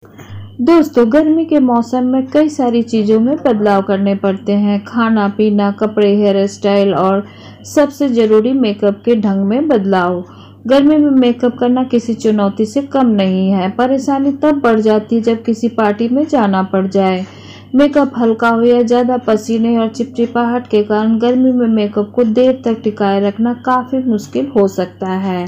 दोस्तों, गर्मी के मौसम में कई सारी चीज़ों में बदलाव करने पड़ते हैं। खाना पीना, कपड़े, हेयर स्टाइल और सबसे ज़रूरी मेकअप के ढंग में बदलाव। गर्मी में मेकअप करना किसी चुनौती से कम नहीं है। परेशानी तब बढ़ जाती है जब किसी पार्टी में जाना पड़ जाए। मेकअप हल्का हो या ज़्यादा पसीने और चिपचिपाहट के कारण गर्मी में मेकअप को देर तक टिकाए रखना काफ़ी मुश्किल हो सकता है।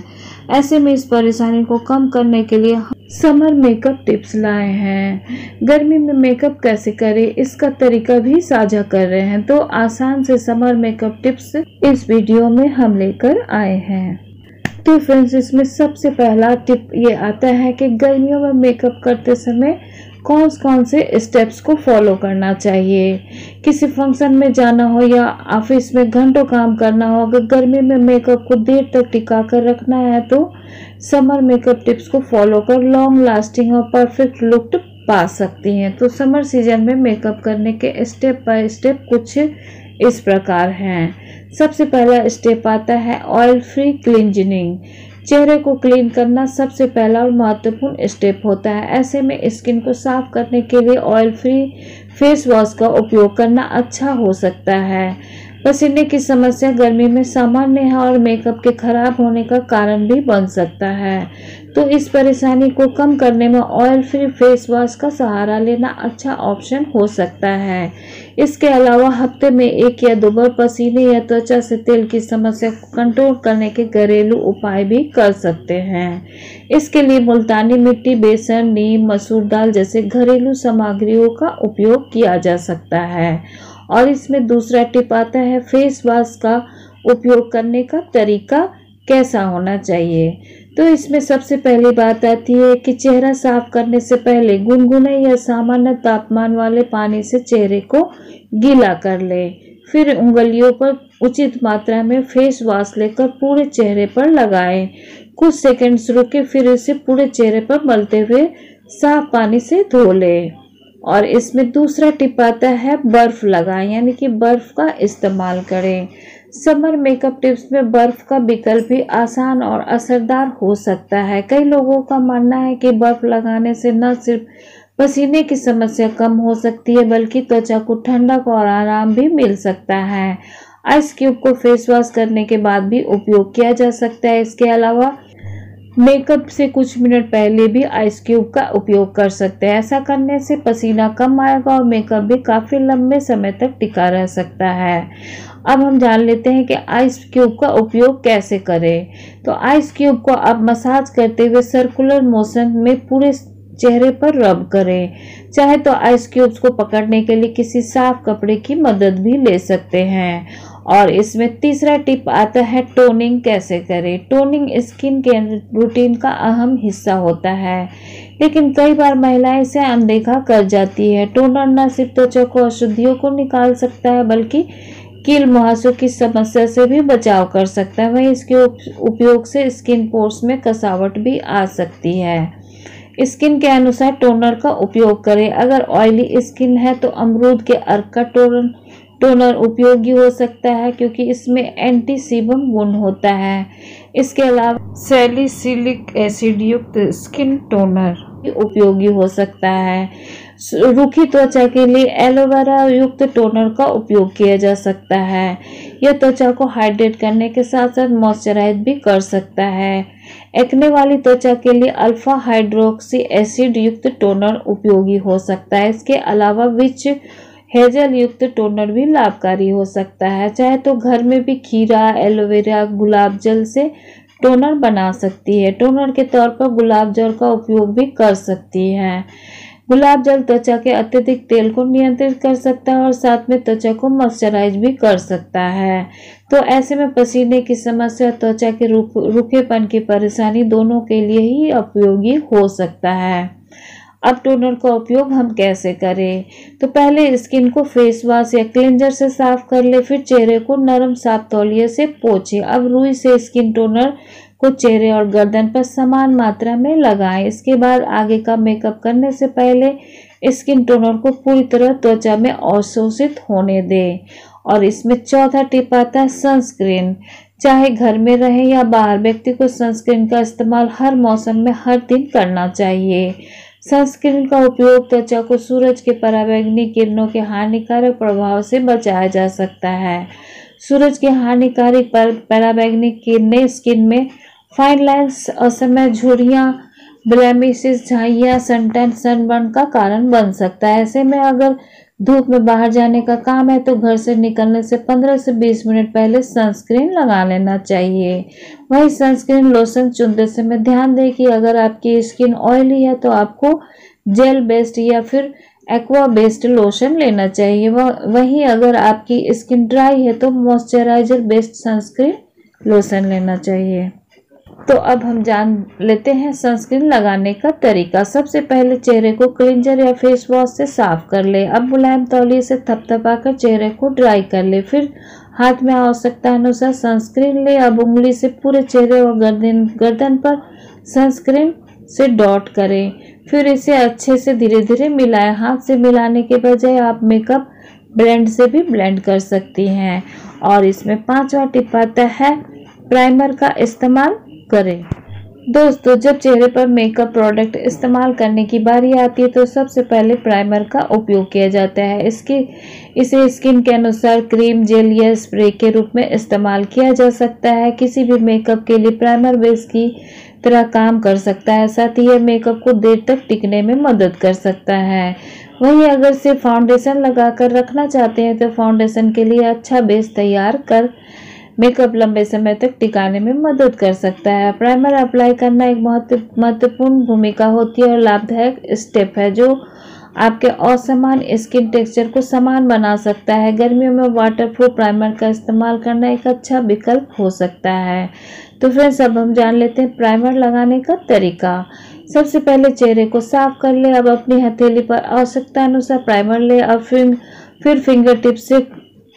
ऐसे में इस परेशानी को कम करने के लिए हम समर मेकअप टिप्स लाए हैं। गर्मी में मेकअप कैसे करें, इसका तरीका भी साझा कर रहे हैं। तो आसान से समर मेकअप टिप्स इस वीडियो में हम लेकर आए हैं। तो फ्रेंड्स, इसमें सबसे पहला टिप ये आता है कि गर्मियों में मेकअप करते समय कौन से स्टेप्स को फॉलो करना चाहिए। किसी फंक्शन में जाना हो या ऑफिस में घंटों काम करना हो, अगर गर्मी में मेकअप को देर तक टिका कर रखना है तो समर मेकअप टिप्स को फॉलो कर लॉन्ग लास्टिंग और परफेक्ट लुक पा सकती हैं। तो समर सीजन में मेकअप करने के स्टेप बाय स्टेप कुछ इस प्रकार हैं। सबसे पहला स्टेप आता है ऑयल फ्री क्लींजिंग। चेहरे को क्लीन करना सबसे पहला और महत्वपूर्ण स्टेप होता है। ऐसे में स्किन को साफ करने के लिए ऑयल फ्री फेस वॉश का उपयोग करना अच्छा हो सकता है। पसीने की समस्या गर्मी में सामान्य है और मेकअप के खराब होने का कारण भी बन सकता है। तो इस परेशानी को कम करने में ऑयल फ्री फेस वॉश का सहारा लेना अच्छा ऑप्शन हो सकता है। इसके अलावा हफ्ते में 1 या 2 बार पसीने या त्वचा से तेल की समस्या को कंट्रोल करने के घरेलू उपाय भी कर सकते हैं। इसके लिए मुल्तानी मिट्टी, बेसन, नीम, मसूर दाल जैसे घरेलू सामग्रियों का उपयोग किया जा सकता है। और इसमें दूसरा टिप आता है फेस वॉश का उपयोग करने का तरीका कैसा होना चाहिए। तो इसमें सबसे पहली बात आती है कि चेहरा साफ करने से पहले गुनगुने या सामान्य तापमान वाले पानी से चेहरे को गीला कर ले। फिर उंगलियों पर उचित मात्रा में फेस वॉश लेकर पूरे चेहरे पर लगाएं। कुछ सेकंड्स रुके, फिर इसे पूरे चेहरे पर मलते हुए साफ पानी से धो लें। और इसमें दूसरा टिप आता है बर्फ लगाएं, यानी कि बर्फ का इस्तेमाल करें। समर मेकअप टिप्स में बर्फ का विकल्प भी आसान और असरदार हो सकता है। कई लोगों का मानना है कि बर्फ लगाने से न सिर्फ पसीने की समस्या कम हो सकती है, बल्कि त्वचा को ठंडक और आराम भी मिल सकता है। आइस क्यूब को फेस वॉश करने के बाद भी उपयोग किया जा सकता है। इसके अलावा मेकअप से कुछ मिनट पहले भी आइस क्यूब का उपयोग कर सकते हैं। ऐसा करने से पसीना कम आएगा और मेकअप भी काफ़ी लंबे समय तक टिका रह सकता है। अब हम जान लेते हैं कि आइस क्यूब का उपयोग कैसे करें। तो आइस क्यूब को आप मसाज करते हुए सर्कुलर मोशन में पूरे चेहरे पर रब करें। चाहे तो आइस क्यूब्स को पकड़ने के लिए किसी साफ कपड़े की मदद भी ले सकते हैं। और इसमें तीसरा टिप आता है टोनिंग कैसे करें। टोनिंग स्किन के रूटीन का अहम हिस्सा होता है, लेकिन कई बार महिलाएं इसे अनदेखा कर जाती है। टोनर न सिर्फ त्वचा को अशुद्धियों को निकाल सकता है, बल्कि कील मुहासों की समस्या से भी बचाव कर सकता है। वहीं इसके उपयोग से स्किन पोर्स में कसावट भी आ सकती है। स्किन के अनुसार टोनर का उपयोग करें। अगर ऑयली स्किन है तो अमरूद के अर्क का टोनर उपयोगी हो सकता है, क्योंकि इसमें एंटी सीबम गुण होता है। इसके अलावा सैलिसिलिक एसिड युक्त स्किन टोनर उपयोगी हो सकता है। रूखी त्वचा के लिए एलोवेरा युक्त टोनर का उपयोग किया जा सकता है। यह त्वचा को हाइड्रेट करने के साथ साथ मॉइस्चराइज भी कर सकता है। एक्ने वाली त्वचा के लिए अल्फा हाइड्रोक्सी एसिड युक्त टोनर उपयोगी हो सकता है। इसके अलावा विच हेजल युक्त टोनर भी लाभकारी हो सकता है। चाहे तो घर में भी खीरा, एलोवेरा, गुलाब जल से टोनर बना सकती है। टोनर के तौर पर गुलाब जल का उपयोग भी कर सकती है। गुलाब जल त्वचा के अत्यधिक तेल को नियंत्रित कर सकता है और साथ में त्वचा को मॉइस्चराइज भी कर सकता है। तो ऐसे में पसीने की समस्या, त्वचा के रूखेपन की परेशानी दोनों के लिए ही उपयोगी हो सकता है। अब टोनर का उपयोग हम कैसे करें। तो पहले स्किन को फेस वॉश या क्लेंजर से साफ कर ले, फिर चेहरे को नरम साफ तौलिए से पोंछे। अब रुई से स्किन टोनर को चेहरे और गर्दन पर समान मात्रा में लगाएं। इसके बाद आगे का मेकअप करने से पहले स्किन टोनर को पूरी तरह त्वचा में अवशोषित होने दें। और इसमें चौथा टिप आता है सनस्क्रीन। चाहे घर में रहे या बाहर, व्यक्ति को सनस्क्रीन का इस्तेमाल हर मौसम में हर दिन करना चाहिए। सनस्क्रीन का उपयोग त्वचा को सूरज के पराबैंगनी किरणों के हानिकारक प्रभाव से बचाया जा सकता है। सूरज के हानिकारक पराबैंगनी किरणें स्किन में फाइन लाइंस, असमय झुर्रियां, ब्लेमिशेस, झाइयां, सनटैन, सनबर्न का कारण बन सकता है। ऐसे में अगर धूप में बाहर जाने का काम है तो घर से निकलने से 15 से 20 मिनट पहले सनस्क्रीन लगा लेना चाहिए। वही सनस्क्रीन लोशन चुनते समय ध्यान दें कि अगर आपकी स्किन ऑयली है तो आपको जेल बेस्ड या फिर एक्वा बेस्ड लोशन लेना चाहिए। वहीं अगर आपकी स्किन ड्राई है तो मॉइस्चराइजर बेस्ड सनस्क्रीन लोशन लेना चाहिए। तो अब हम जान लेते हैं सनस्क्रीन लगाने का तरीका। सबसे पहले चेहरे को क्लींजर या फेस वॉश से साफ कर ले। अब मुलायम तौलिए से थपथपाकर चेहरे को ड्राई कर ले। फिर हाथ में आवश्यकता अनुसार सनस्क्रीन ले। अब उंगली से पूरे चेहरे और गर्दन पर सनस्क्रीन से डॉट करें। फिर इसे अच्छे से धीरे धीरे मिलाएं। हाथ से मिलाने के बजाय आप मेकअप ब्लेंड से भी ब्लेंड कर सकती हैं। और इसमें 5वां टिप आता है प्राइमर का इस्तेमाल करें। दोस्तों, जब चेहरे पर मेकअप प्रोडक्ट इस्तेमाल करने की बारी आती है तो सबसे पहले प्राइमर का उपयोग किया जाता है। इसे स्किन के अनुसार क्रीम, जेल या स्प्रे के रूप में इस्तेमाल किया जा सकता है। किसी भी मेकअप के लिए प्राइमर बेस की तरह काम कर सकता है। साथ ही यह मेकअप को देर तक टिकने में मदद कर सकता है। वहीं अगर सिर्फ फाउंडेशन लगाकर रखना चाहते हैं तो फाउंडेशन के लिए अच्छा बेस तैयार कर मेकअप लंबे समय तक टिकाने में मदद कर सकता है। प्राइमर अप्लाई करना एक महत्वपूर्ण भूमिका होती है और लाभदायक स्टेप है जो आपके असमान स्किन टेक्सचर को समान बना सकता है। गर्मियों में वाटरप्रूफ प्राइमर का इस्तेमाल करना एक अच्छा विकल्प हो सकता है। तो फ्रेंड्स, अब हम जान लेते हैं प्राइमर लगाने का तरीका। सबसे पहले चेहरे को साफ कर ले। अब अपनी हथेली पर आवश्यकता अनुसार प्राइमर ले। अब फिर फिंगर टिप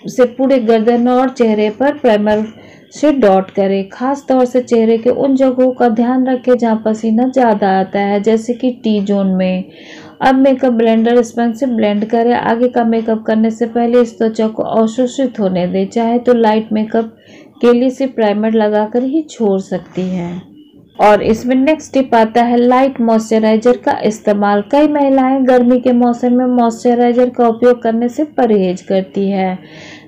से पूरे गर्दन और चेहरे पर प्राइमर से डॉट करें। खास तौर से चेहरे के उन जगहों का ध्यान रखें जहां पसीना ज्यादा आता है, जैसे कि टी जोन में। अब मेकअप ब्लेंडर स्पंज से ब्लेंड करें। आगे का मेकअप करने से पहले इस त्वचा को अवशोषित होने दें। चाहे तो लाइट मेकअप के लिए सिर्फ प्राइमर लगाकर ही छोड़ सकती हैं। और इसमें नेक्स्ट टिप आता है लाइट मॉइस्चराइजर का इस्तेमाल। कई महिलाएं गर्मी के मौसम में मॉइस्चराइजर का उपयोग करने से परहेज करती है।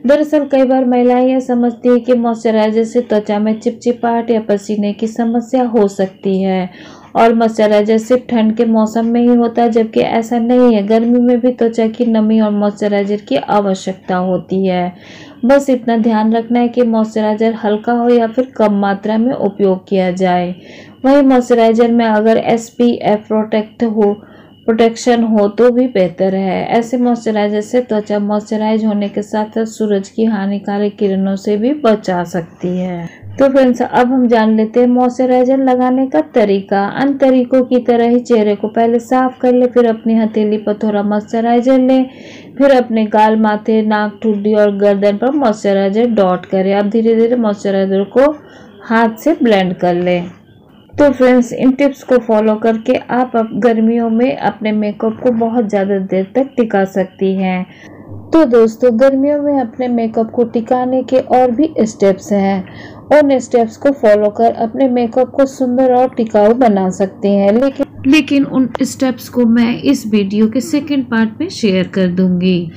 दरअसल कई बार महिलाएं यह समझती है कि मॉइस्चराइजर से त्वचा में चिपचिपाहट या पसीने की समस्या हो सकती है और मॉइस्चराइजर सिर्फ ठंड के मौसम में ही होता है, जबकि ऐसा नहीं है। गर्मी में भी त्वचा की नमी और मॉइस्चराइजर की आवश्यकता होती है। बस इतना ध्यान रखना है कि मॉइस्चराइजर हल्का हो या फिर कम मात्रा में उपयोग किया जाए। वहीं मॉइस्चराइजर में अगर SPF प्रोटेक्शन हो तो भी बेहतर है। ऐसे मॉइस्चराइजर से त्वचा मॉइस्चराइज होने के साथ साथ सूरज की हानिकारक किरणों से भी बचा सकती है। तो फ्रेंड्स, अब हम जान लेते हैं मॉइस्चराइजर लगाने का तरीका। अन्य तरीकों की तरह ही चेहरे को पहले साफ कर ले। फिर अपनी हथेली पर थोड़ा मॉइस्चराइजर ले। फिर अपने गाल, माथे, नाक, ठुड्डी और गर्दन पर मॉइस्चराइजर डॉट करें। अब धीरे धीरे मॉइस्चराइजर को हाथ से ब्लेंड कर ले। तो फ्रेंड्स, इन टिप्स को फॉलो करके आप गर्मियों में अपने मेकअप को बहुत ज़्यादा देर तक टिका सकती हैं। तो दोस्तों, गर्मियों में अपने मेकअप को टिकाने के और भी स्टेप्स हैं। उन स्टेप्स को फॉलो कर अपने मेकअप को सुंदर और टिकाऊ बना सकते हैं। लेकिन उन स्टेप्स को मैं इस वीडियो के सेकंड पार्ट में शेयर कर दूंगी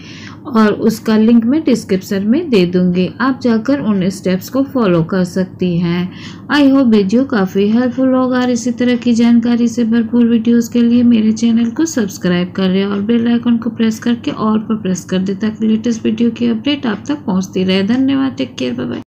और उसका लिंक मैं डिस्क्रिप्शन में दे दूंगी। आप जाकर उन स्टेप्स को फॉलो कर सकती हैं। आई होप वीडियो काफ़ी हेल्पफुल होगा और इसी तरह की जानकारी से भरपूर वीडियोस के लिए मेरे चैनल को सब्सक्राइब कर लें और बेल आइकन को प्रेस करके ऑल पर प्रेस कर दें ताकि लेटेस्ट वीडियो की अपडेट आप तक पहुंचती रहे। धन्यवाद। Take care. Bye bye.